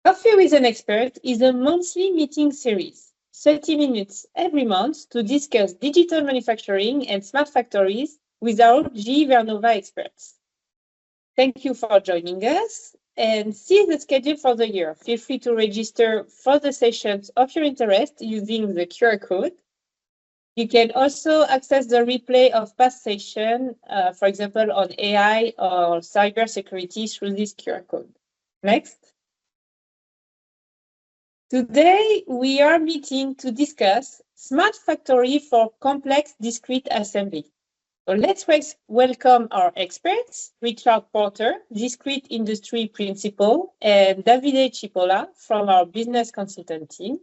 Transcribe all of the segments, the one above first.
Coffee with an Expert is a monthly meeting series, 30 minutes every month to discuss digital manufacturing and smart factories with our GE Vernova experts. Thank you for joining us and see the schedule for the year. Feel free to register for the sessions of your interest using the QR code. You can also access the replay of past sessions, for example, on AI or cybersecurity through this QR code. Next. Today, we are meeting to discuss Smart Factory for Complex Discrete Assembly. So let's welcome our experts, Richard Porter, Discrete Industry Principal, and Davide Cipolla from our business consultant team.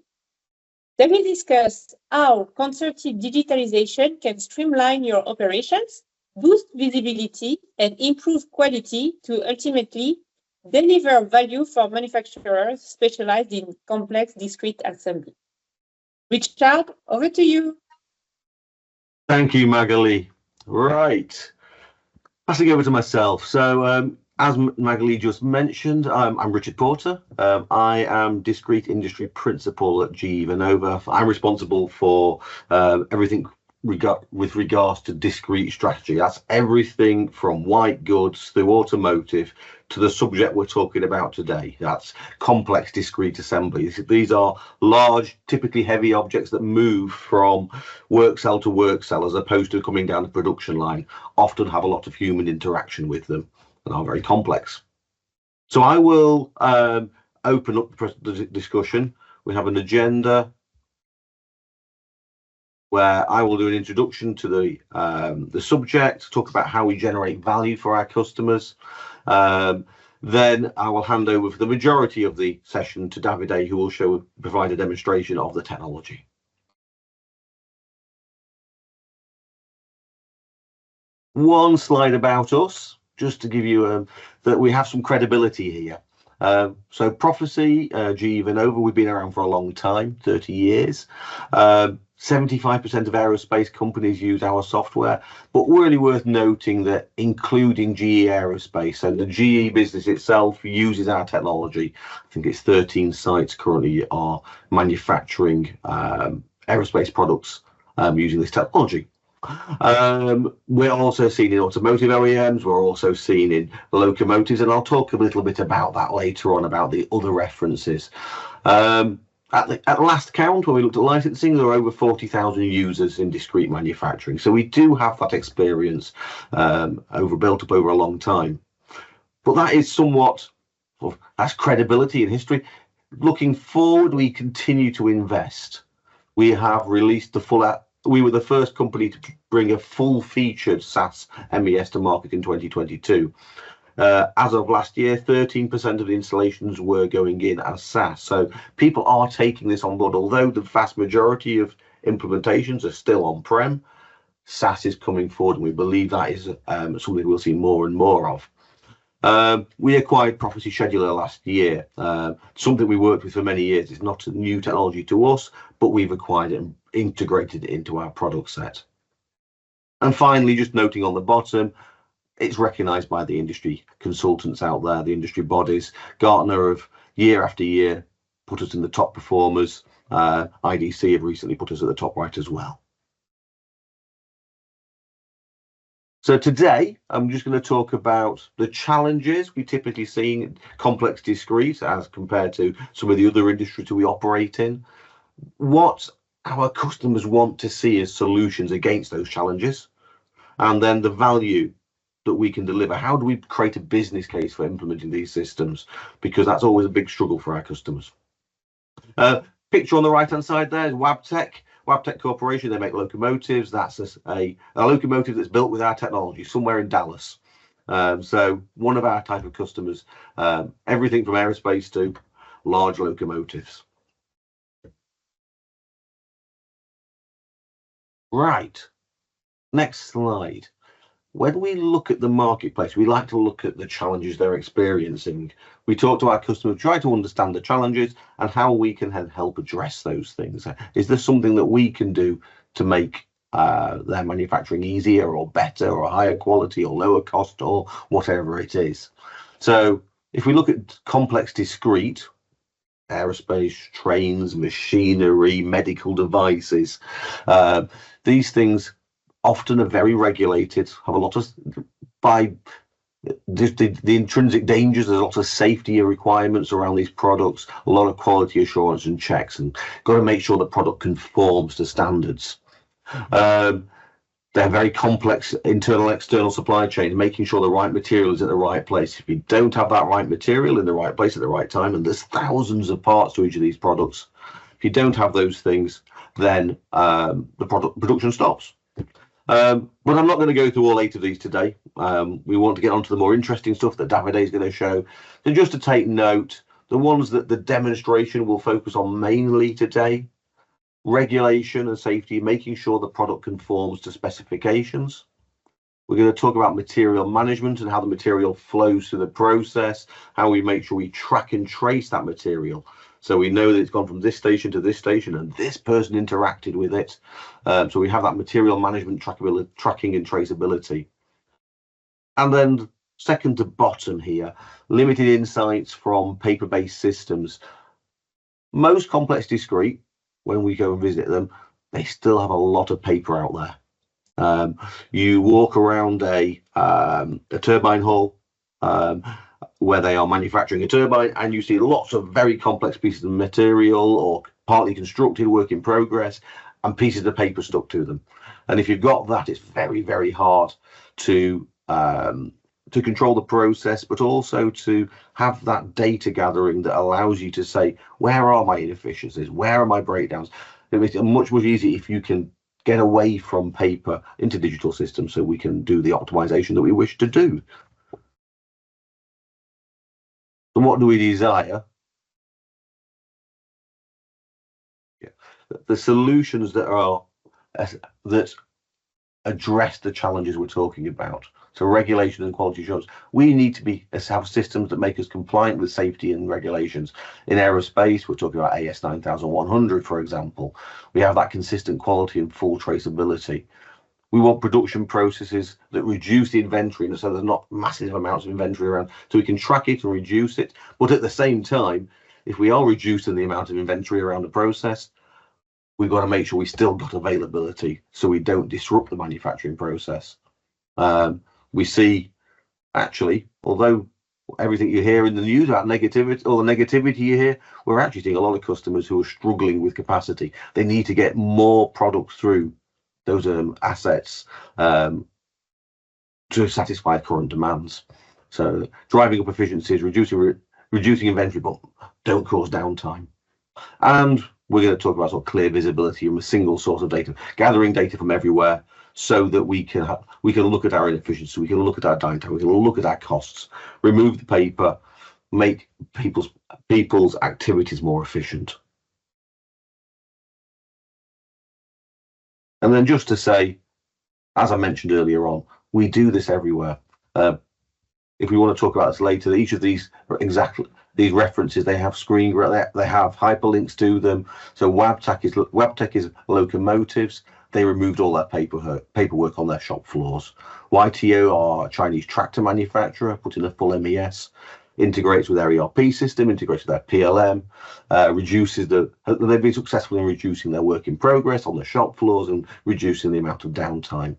They will discuss how concerted digitalization can streamline your operations, boost visibility, and improve quality to ultimately deliver value for manufacturers specialized in complex discrete assembly. Richard, over to you. Thank you, Magali. Right. Passing over to myself. So, as Magali just mentioned, I'm Richard Porter. I am Discrete Industry Principal at GE Vernova. I'm responsible for everything with regards to discrete strategy. That's everything from white goods through automotive to the subject we're talking about today. That's complex discrete assembly. These are large, typically heavy objects that move from work cell to work cell as opposed to coming down the production line, often have a lot of human interaction with them and are very complex. So I will open up the discussion. We have an agenda where I will do an introduction to the subject, talk about how we generate value for our customers. Then I will hand over for the majority of the session to Davide, who will provide a demonstration of the technology. One slide about us, just to give you that we have some credibility here. So Proficy, GE Vernova, we've been around for a long time, 30 years. 75% of aerospace companies use our software, but really worth noting that including GE Aerospace and the GE business itself uses our technology. I think it's 13 sites currently are manufacturing aerospace products using this technology. We're also seen in automotive OEMs, we're also seen in locomotives, and I'll talk a little bit about that later on, about the other references. At last count, when we looked at licensing, there were over 40,000 users in discrete manufacturing. So we do have that experience built up over a long time. But that is somewhat, that's credibility in history. Looking forward, we continue to invest. We have released we were the first company to bring a full-featured SaaS MES to market in 2022. As of last year, 13% of the installations were going in as SaaS. So people are taking this on board. Although the vast majority of implementations are still on-prem, SaaS is coming forward, and we believe that is something we'll see more and more of. We acquired Proficy Scheduler last year, something we worked with for many years. It's not a new technology to us, but we've acquired it and integrated it into our product set. And finally, just noting on the bottom, it's recognised by the industry consultants out there, the industry bodies. Gartner have year after year put us in the top performers. IDC have recently put us at the top right as well. So today, I'm just going to talk about the challenges we typically see in complex discrete as compared to some of the other industries we operate in. What our customers want to see as solutions against those challenges, and then the value that we can deliver. How do we create a business case for implementing these systems? Because that's always a big struggle for our customers. Picture on the right hand side there is Wabtec Corporation. They make locomotives. That's a locomotive that's built with our technology somewhere in Dallas. So one of our type of customers, everything from aerospace to large locomotives. Right, next slide. When we look at the marketplace, we like to look at the challenges they're experiencing. We talk to our customers, try to understand the challenges and how we can help address those things. Is there something that we can do to make their manufacturing easier or better or higher quality or lower cost or whatever it is? So if we look at complex discrete, aerospace, trains, machinery, medical devices. These things often are very regulated, have a lot of, by the intrinsic dangers, there's lots of safety requirements around these products, a lot of quality assurance and checks, and got to make sure the product conforms to standards. They're very complex internal and external supply chains, making sure the right material is at the right place. If you don't have that right material in the right place at the right time, and there's thousands of parts to each of these products, if you don't have those things, then the production stops. But I'm not going to go through all 8 of these today. We want to get onto the more interesting stuff that Davide is going to show. So just to take note, the ones that the demonstration will focus on mainly today: regulation and safety, making sure the product conforms to specifications. We're going to talk about material management and how the material flows through the process, how we make sure we track and trace that material, so we know that it's gone from this station to this station and this person interacted with it. So we have that material management tracking and traceability. And then second to bottom here, limited insights from paper-based systems. Most complex discrete, when we go and visit them, they still have a lot of paper out there. You walk around a turbine hall where they are manufacturing a turbine, and you see lots of very complex pieces of material or partly constructed work in progress and pieces of paper stuck to them. And if you've got that, it's very, very hard to control the process, but also to have that data gathering that allows you to say, where are my inefficiencies? Where are my breakdowns? It makes it much, much easier if you can get away from paper into digital systems, so we can do the optimization that we wish to do. So what do we desire? Yeah. The solutions that address the challenges we're talking about. So regulation and quality assurance. We need to have systems that make us compliant with safety and regulations. In aerospace, we're talking about AS 9100, for example. We have that consistent quality and full traceability. We want production processes that reduce the inventory, so there's not massive amounts of inventory around, so we can track it and reduce it. But at the same time, if we are reducing the amount of inventory around the process, we've got to make sure we still got availability, so we don't disrupt the manufacturing process. We see, actually, although everything you hear in the news about negativity, or the negativity you hear, we're actually seeing a lot of customers who are struggling with capacity. They need to get more products through those assets to satisfy current demands. So driving up efficiencies, reducing inventory, but don't cause downtime. And we're going to talk about sort of clear visibility and a single source of data, gathering data from everywhere, so that we can look at our inefficiency, we can look at our downtime, we can look at our costs, remove the paper, make people's activities more efficient. And then just to say, as I mentioned earlier on, we do this everywhere. If we want to talk about this later, each of these these references, they have they have hyperlinks to them. So Wabtec is locomotives. They removed all that paperwork on their shop floors. YTO are a Chinese tractor manufacturer, put in a full MES, integrates with their ERP system, integrates with their PLM, they've been successful in reducing their work in progress on the shop floors and reducing the amount of downtime.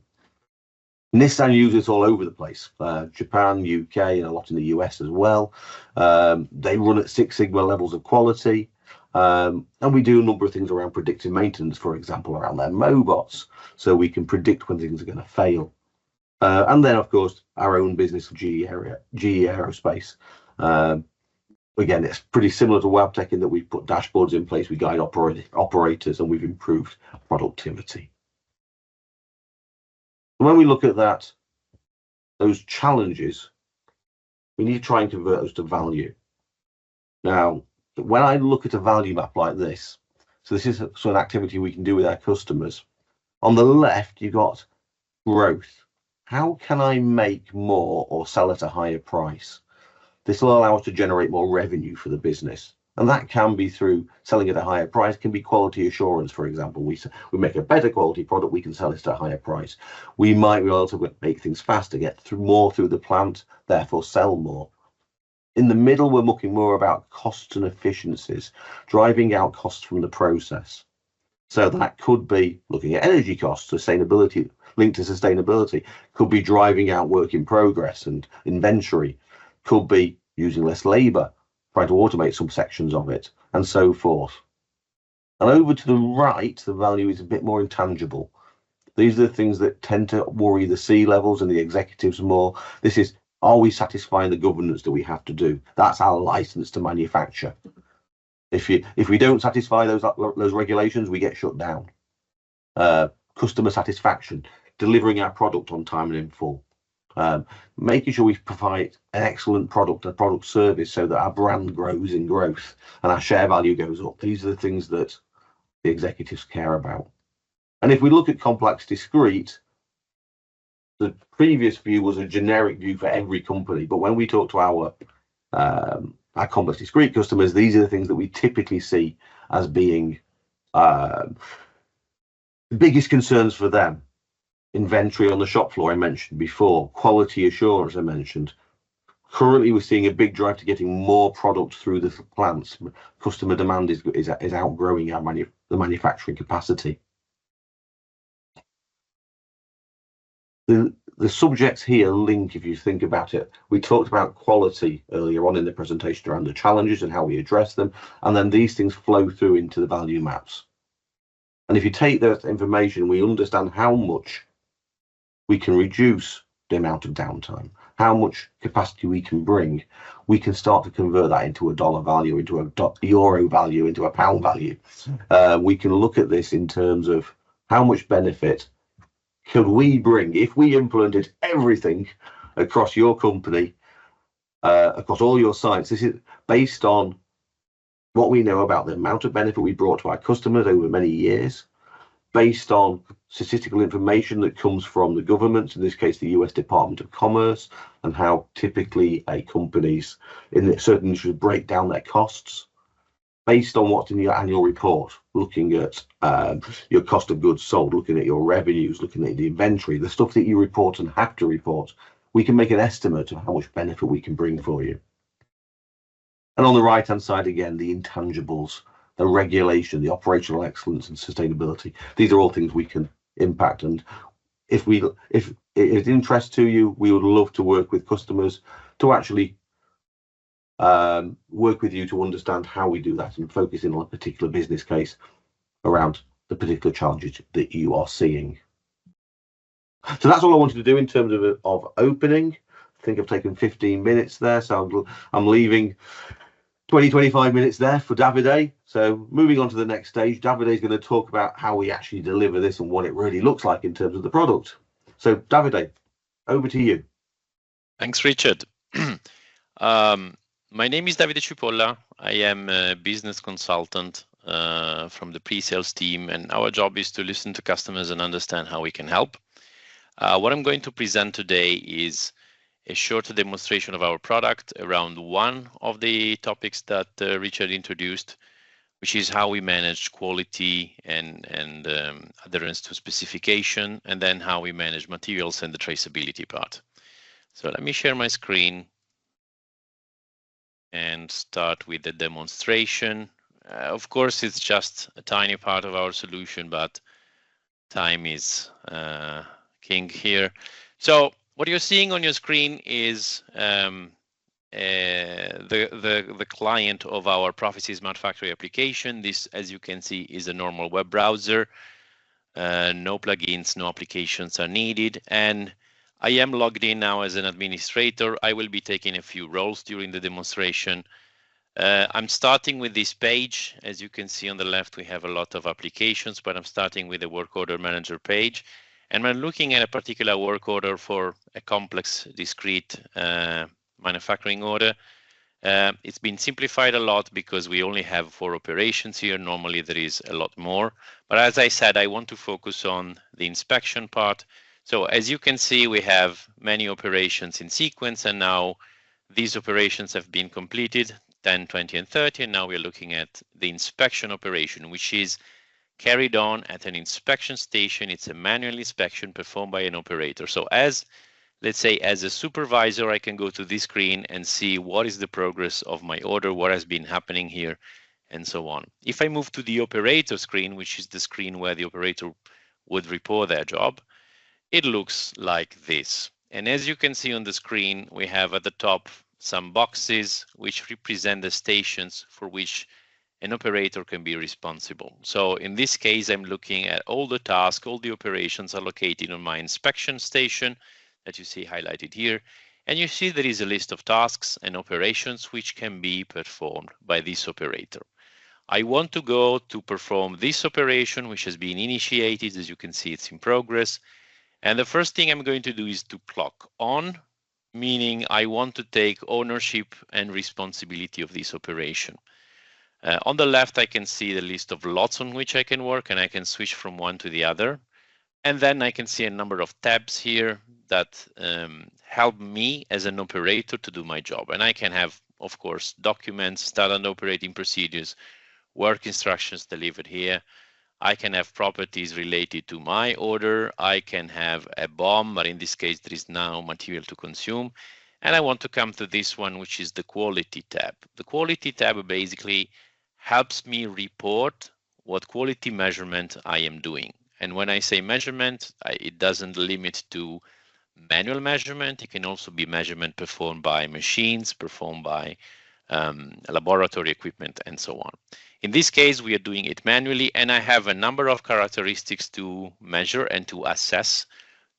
Nissan uses it all over the place, Japan, UK, and a lot in the US as well. They run at 6 Sigma levels of quality. And we do a number of things around predictive maintenance, for example, around their mobots, so we can predict when things are going to fail. And then, of course, our own business of GE Aerospace. Again, it's pretty similar to Wabtec in that we've put dashboards in place, we guide operators, and we've improved productivity. When we look at those challenges, we need to try and convert those to value. Now, when I look at a value map like this, so this is an activity we can do with our customers. On the left, you've got growth. How can I make more or sell at a higher price? This will allow us to generate more revenue for the business. And that can be through selling at a higher price, can be quality assurance, for example. We make a better quality product, we can sell it at a higher price. We might be able to make things faster, get more through the plant, therefore sell more. In the middle, we're looking more about costs and efficiencies, driving out costs from the process. So that could be looking at energy costs, sustainability, linked to sustainability, could be driving out work in progress and inventory, could be using less labour, trying to automate some sections of it, and so forth. And over to the right, the value is a bit more intangible. These are the things that tend to worry the C-levels and the executives more. This is, are we satisfying the governance that we have to do? That's our license to manufacture. If we don't satisfy those regulations, we get shut down. Customer satisfaction, delivering our product on time and in full. Making sure we provide an excellent product, a product service, so that our brand grows in growth and our share value goes up. These are the things that the executives care about. And if we look at complex discrete, the previous view was a generic view for every company. But when we talk to our complex discrete customers, these are the things that we typically see as being the biggest concerns for them. Inventory on the shop floor, I mentioned before. Quality assurance, I mentioned. Currently, we're seeing a big drive to getting more product through the plants. Customer demand is outgrowing the manufacturing capacity. The subjects here link, if you think about it. We talked about quality earlier on in the presentation around the challenges and how we address them, and then these things flow through into the value maps. And if you take that information, we understand how much we can reduce the amount of downtime, how much capacity we can bring. We can start to convert that into a dollar value, into a euro value, into a pound value. We can look at this in terms of how much benefit could we bring if we implemented everything across your company, across all your sites. This is based on what we know about the amount of benefit we brought to our customers over many years, based on statistical information that comes from the government, in this case the US Department of Commerce, and how typically companies in certain industries break down their costs, based on what's in your annual report, looking at your cost of goods sold, looking at your revenues, looking at the inventory, the stuff that you report and have to report. We can make an estimate of how much benefit we can bring for you. And on the right-hand side, again, the intangibles, the regulation, the operational excellence and sustainability. These are all things we can impact. And if it is interest to you, we would love to work with customers to actually work with you to understand how we do that and focus in on a particular business case around the particular challenges that you are seeing. So that's all I wanted to do in terms of opening. I think I've taken 15 minutes there, so I'm leaving 20-25 minutes there for Davide. So moving on to the next stage, Davide is going to talk about how we actually deliver this and what it really looks like in terms of the product. So Davide, over to you. Thanks, Richard. My name is Davide Cipolla. I am a business consultant from the pre-sales team, and our job is to listen to customers and understand how we can help. What I'm going to present today is a short demonstration of our product around one of the topics that Richard introduced, which is how we manage quality and adherence to specification, and then how we manage materials and the traceability part. So let me share my screen and start with the demonstration. Of course, it's just a tiny part of our solution, but time is king here. So what you're seeing on your screen is the client of our Proficy Smart Factory application. This, as you can see, is a normal web browser. No plugins, no applications are needed. And I am logged in now as an administrator. I will be taking a few roles during the demonstration. I'm starting with this page. As you can see on the left, we have a lot of applications, but I'm starting with the work order manager page. And I'm looking at a particular work order for a complex discrete manufacturing order. It's been simplified a lot because we only have 4 operations here. Normally there is a lot more. But as I said, I want to focus on the inspection part. So as you can see, we have many operations in sequence, and now these operations have been completed, 10, 20, and 30, and now we're looking at the inspection operation, which is carried on at an inspection station. It's a manual inspection performed by an operator. So as let's say as a supervisor, I can go to this screen and see what is the progress of my order, what has been happening here, and so on. If I move to the operator screen, which is the screen where the operator would report their job, it looks like this. And as you can see on the screen, we have at the top some boxes which represent the stations for which an operator can be responsible. So in this case, I'm looking at all the tasks, all the operations are located on my inspection station that you see highlighted here. And you see there is a list of tasks and operations which can be performed by this operator. I want to go to perform this operation, which has been initiated. As you can see, it's in progress. And the first thing I'm going to do is to clock on, meaning I want to take ownership and responsibility of this operation. On the left, I can see the list of lots on which I can work, and I can switch from one to the other. And then I can see a number of tabs here that help me as an operator to do my job. And I can have, of course, documents, standard operating procedures, work instructions delivered here. I can have properties related to my order. I can have a BOM, but in this case, there is now material to consume. And I want to come to this one, which is the quality tab. The quality tab basically helps me report what quality measurement I am doing. And when I say measurement, it doesn't limit to manual measurement. It can also be measurement performed by machines, performed by laboratory equipment, and so on. In this case, we are doing it manually, and I have a number of characteristics to measure and to assess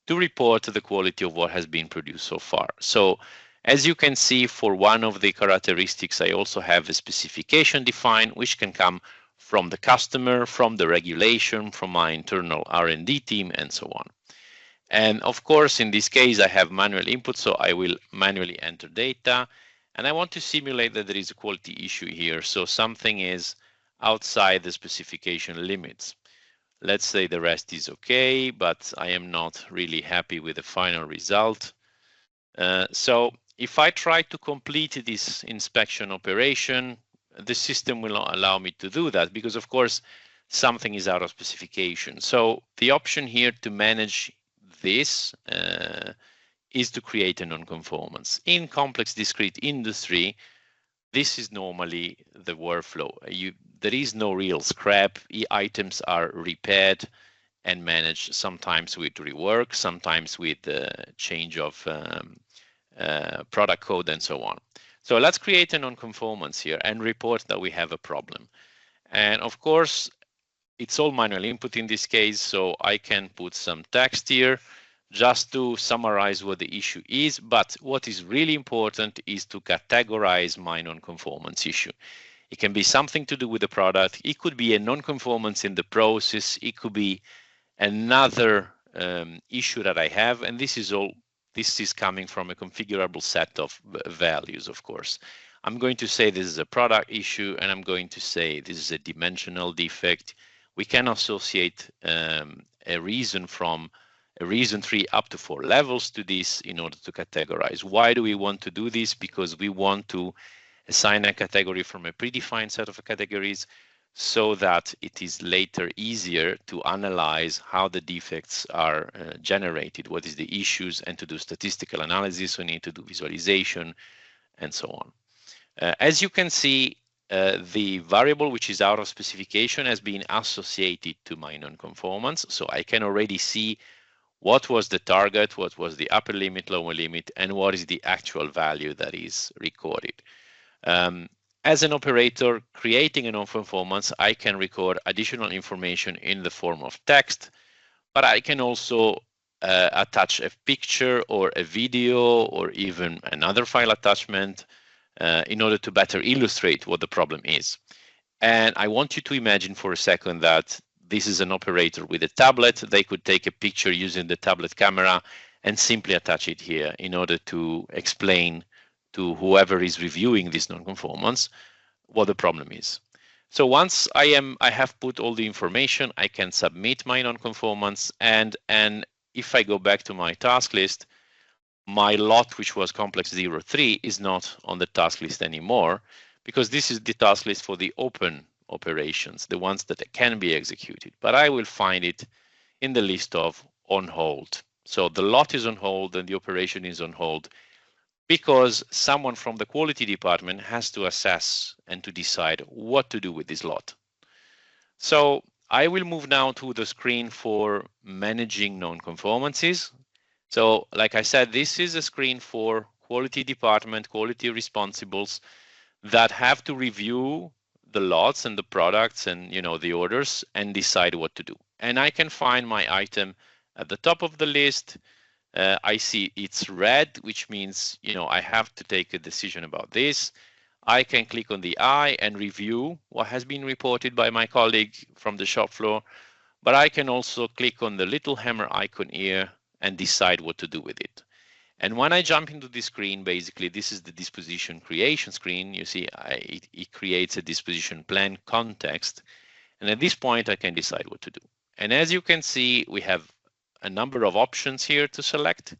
to report the quality of what has been produced so far. So as you can see, for one of the characteristics, I also have a specification defined, which can come from the customer, from the regulation, from my internal R&D team, and so on. And of course, in this case, I have manual input, so I will manually enter data. And I want to simulate that there is a quality issue here. So something is outside the specification limits. Let's say the rest is okay, but I am not really happy with the final result. So if I try to complete this inspection operation, the system will not allow me to do that because, of course, something is out of specification. So the option here to manage this is to create a non-conformance. In complex discrete industry, this is normally the workflow. There is no real scrap. Items are repaired and managed, sometimes with rework, sometimes with change of product code and so on. So let's create a non-conformance here and report that we have a problem. And of course, it's all manual input in this case, so I can put some text here just to summarize what the issue is. But what is really important is to categorize my non-conformance issue. It can be something to do with the product. It could be a non-conformance in the process. It could be another issue that I have. And this is coming from a configurable set of values, of course. I'm going to say this is a product issue, and I'm going to say this is a dimensional defect. We can associate a reason from a reason 3 up to 4 levels to this in order to categorize. Why do we want to do this? Because we want to assign a category from a predefined set of categories so that it is later easier to analyze how the defects are generated, what is the issues, and to do statistical analysis. We need to do visualization and so on. As you can see, the variable which is out of specification has been associated to my non-conformance. So I can already see what was the target, what was the upper limit, lower limit, and what is the actual value that is recorded. As an operator creating a non-conformance, I can record additional information in the form of text, but I can also attach a picture or a video or even another file attachment in order to better illustrate what the problem is. And I want you to imagine for a second that this is an operator with a tablet. They could take a picture using the tablet camera and simply attach it here in order to explain to whoever is reviewing this non-conformance what the problem is. So once I have put all the information, I can submit my non-conformance, and if I go back to my task list, my lot, which was complex 03, is not on the task list anymore, because this is the task list for the open operations, the ones that can be executed, but I will find it in the list of on hold. So the lot is on hold and the operation is on hold because someone from the quality department has to assess and to decide what to do with this lot. So I will move now to the screen for managing non-conformances. So like I said, this is a screen for quality department, quality responsibles that have to review the lots and the products and the orders and decide what to do. And I can find my item at the top of the list. I see it's red, which means I have to take a decision about this. I can click on the eye and review what has been reported by my colleague from the shop floor, but I can also click on the little hammer icon here and decide what to do with it. And when I jump into the screen, basically this is the disposition creation screen. You see, it creates a disposition plan context. And at this point, I can decide what to do. And as you can see, we have a number of options here to select.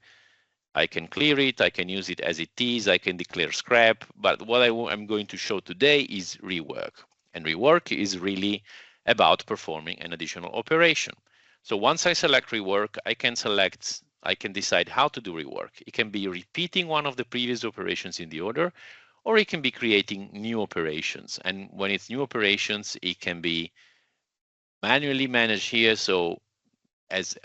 I can clear it, I can use it as it is, I can declare scrap, but what I'm going to show today is rework. And rework is really about performing an additional operation. So once I select rework, I can decide how to do rework. It can be repeating one of the previous operations in the order, or it can be creating new operations. And when it's new operations, it can be manually managed here. So as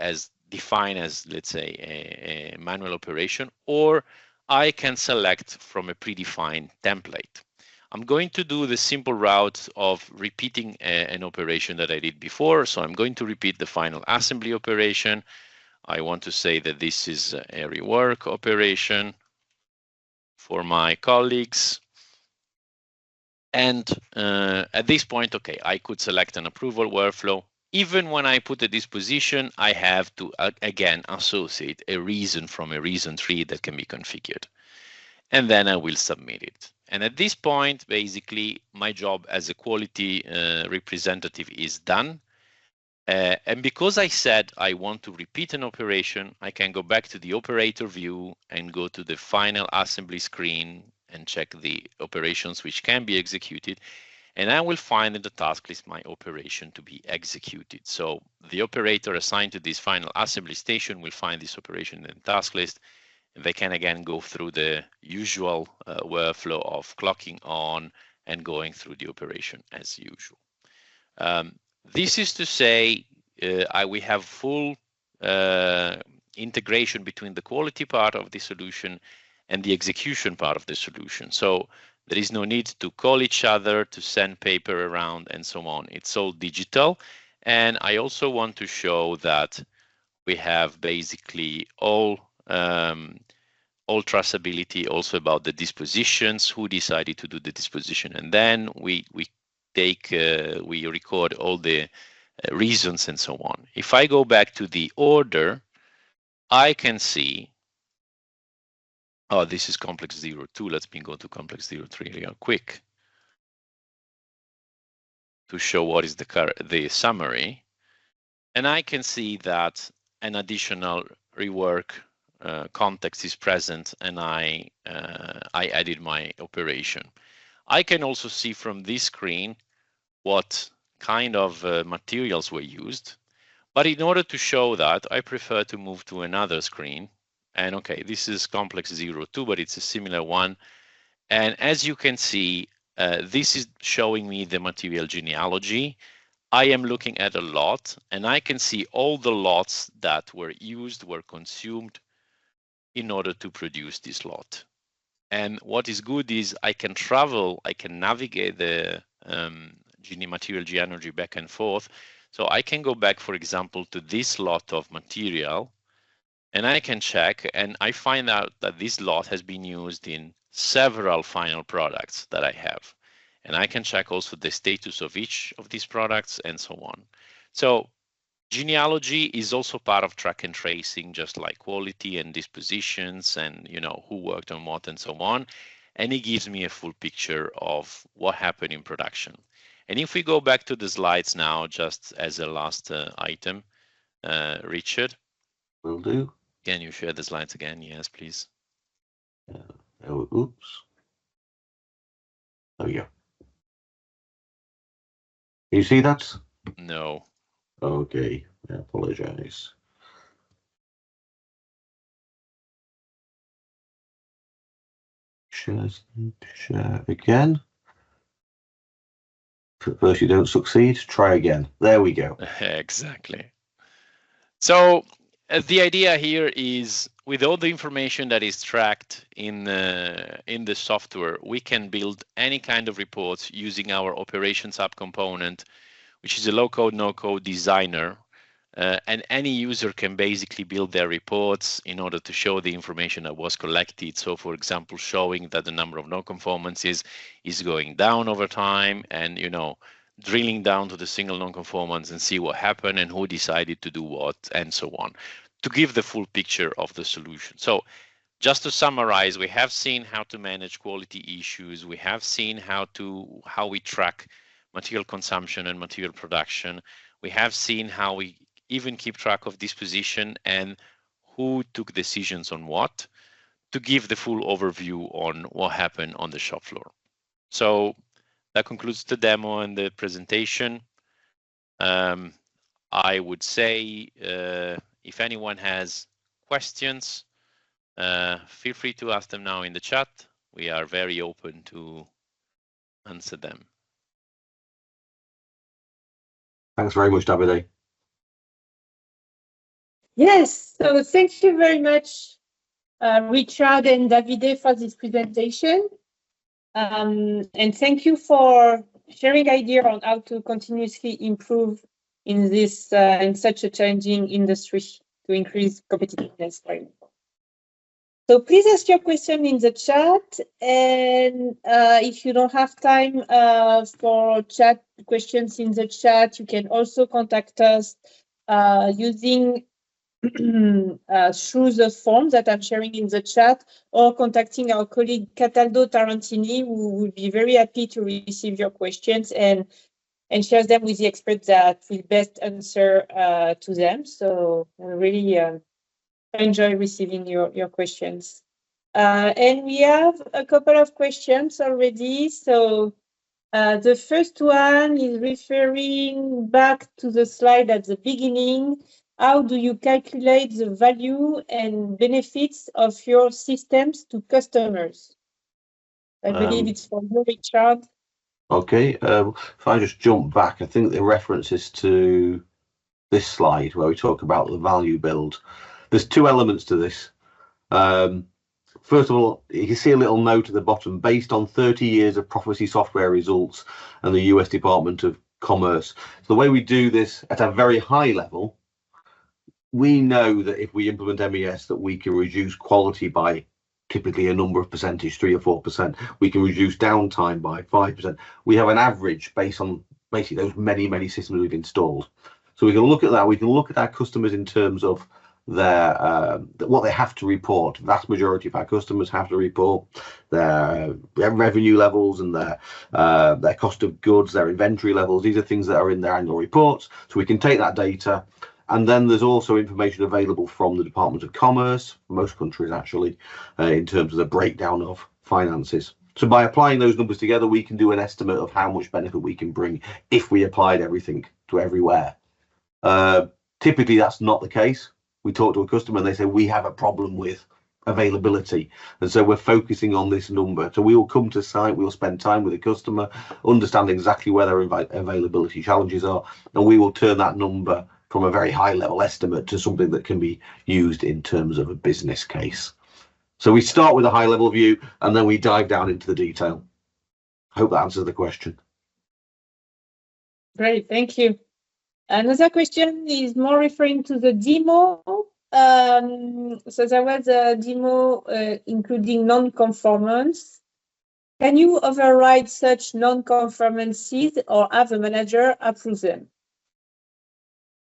defined as, let's say, a manual operation, or I can select from a predefined template. I'm going to do the simple route of repeating an operation that I did before. So I'm going to repeat the final assembly operation. I want to say that this is a rework operation for my colleagues. And at this point, okay, I could select an approval workflow. Even when I put a disposition, I have to, again, associate a reason from a reason tree that can be configured. And then I will submit it. And at this point, basically, my job as a quality representative is done. And because I said I want to repeat an operation, I can go back to the operator view and go to the final assembly screen and check the operations which can be executed. And I will find in the task list my operation to be executed. So the operator assigned to this final assembly station will find this operation in the task list. And they can again go through the usual workflow of clocking on and going through the operation as usual. This is to say we have full integration between the quality part of the solution and the execution part of the solution. So there is no need to call each other, to send paper around and so on. It's all digital. And I also want to show that we have basically all traceability also about the dispositions, who decided to do the disposition. And then we record all the reasons and so on. If I go back to the order, I can see, oh, this is complex 02. Let me go to complex 03 real quick to show what is the summary. And I can see that an additional rework context is present, and I added my operation. I can also see from this screen what kind of materials were used. But in order to show that, I prefer to move to another screen. And okay, this is complex 02, but it's a similar one. And as you can see, this is showing me the material genealogy. I am looking at a lot, and I can see all the lots that were used, were consumed in order to produce this lot. And what is good is I can navigate the material genealogy back and forth. So I can go back, for example, to this lot of material, and I can check, and I find out that this lot has been used in several final products that I have. And I can check also the status of each of these products and so on. So genealogy is also part of track and tracing, just like quality and dispositions and who worked on what and so on. And it gives me a full picture of what happened in production. And if we go back to the slides now, just as a last item, Richard. Will do. Can you share the slides again? Yes, please. Oops. Oh, yeah. You see that? No. Okay, I apologize. Share again. If first you don't succeed, try again. There we go. Exactly. So the idea here is, with all the information that is tracked in the software, we can build any kind of reports using our operations app component, which is a low-code, no-code designer. And any user can basically build their reports in order to show the information that was collected. So, for example, showing that the number of non-conformances is going down over time, and drilling down to the single non-conformance and see what happened and who decided to do what, and so on, to give the full picture of the solution. So just to summarize, we have seen how to manage quality issues. We have seen how we track material consumption and material production. We have seen how we even keep track of disposition and who took decisions on what, to give the full overview on what happened on the shop floor. So that concludes the demo and the presentation. I would say if anyone has questions, feel free to ask them now in the chat. We are very open to answer them. Thanks very much, Davide. Yes, so thank you very much, Richard and Davide, for this presentation. And thank you for sharing ideas on how to continuously improve in this in such a changing industry to increase competitiveness. So please ask your question in the chat, and if you don't have time for chat questions in the chat, you can also contact us using through the form that I'm sharing in the chat, or contacting our colleague Cataldo Tarantini, who will be very happy to receive your questions and share them with the experts that will best answer to them. So I really enjoy receiving your questions. And we have a couple of questions already. So the first one is referring back to the slide at the beginning. How do you calculate the value and benefits of your systems to customers? I believe it's for you, Richard. Okay, if I just jump back, I think the references to this slide where we talk about the value build. There's two elements to this. First of all, you can see a little note at the bottom, based on 30 years of Proficy software results and the US Department of Commerce. So the way we do this at a very high level, we know that if we implement MES, that we can reduce quality by typically a number of percentage, 3 or 4%. We can reduce downtime by 5%. We have an average based on basically those many systems we've installed. So we can look at that. We can look at our customers in terms of their what they have to report. Vast majority of our customers have to report their revenue levels and their cost of goods, their inventory levels. These are things that are in their annual reports. So we can take that data. And then there's also information available from the Department of Commerce, most countries actually, in terms of the breakdown of finances. So by applying those numbers together, we can do an estimate of how much benefit we can bring if we applied everything to everywhere. Typically, that's not the case. We talk to a customer and they say, we have a problem with availability. And so we're focusing on this number. So we will come to site, we'll spend time with the customer, understand exactly where their availability challenges are, and we will turn that number from a very high level estimate to something that can be used in terms of a business case. So we start with a high level view and then we dive down into the detail. I hope that answers the question. Great, thank you. Another question is more referring to the demo. So there was a demo including non-conformance. Can you override such non-conformances or have a manager approve them?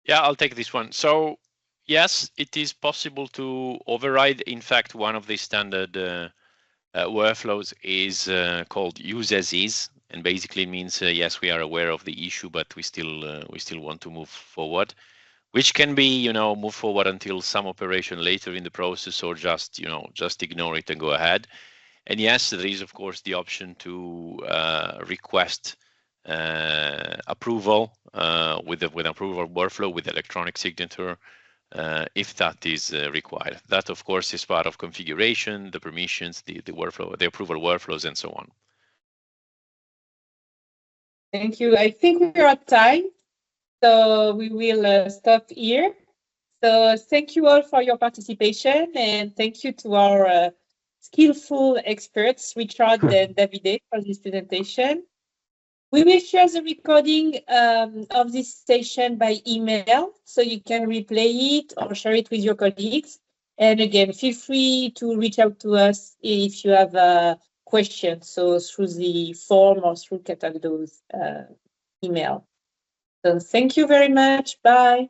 Yeah, I'll take this one. So yes, it is possible to override. In fact, one of the standard workflows is called use as is, and basically means yes, we are aware of the issue, but we still want to move forward, which can be move forward until some operation later in the process, or just just ignore it and go ahead. And yes, there is of course the option to request approval with approval workflow with electronic signature if that is required. That, of course, is part of configuration, the permissions, the workflow, the approval workflows, and so on. Thank you. I think we're at time, so we will stop here. So thank you all for your participation, and thank you to our skillful experts, Richard and Davide, for this presentation. We will share the recording of this session by email, so you can replay it or share it with your colleagues. And again, feel free to reach out to us if you have questions, so through the form or through Catalog's email. So thank you very much. Bye.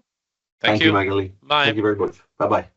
Thank you, Magali. Bye. Thank you very much. Bye-bye.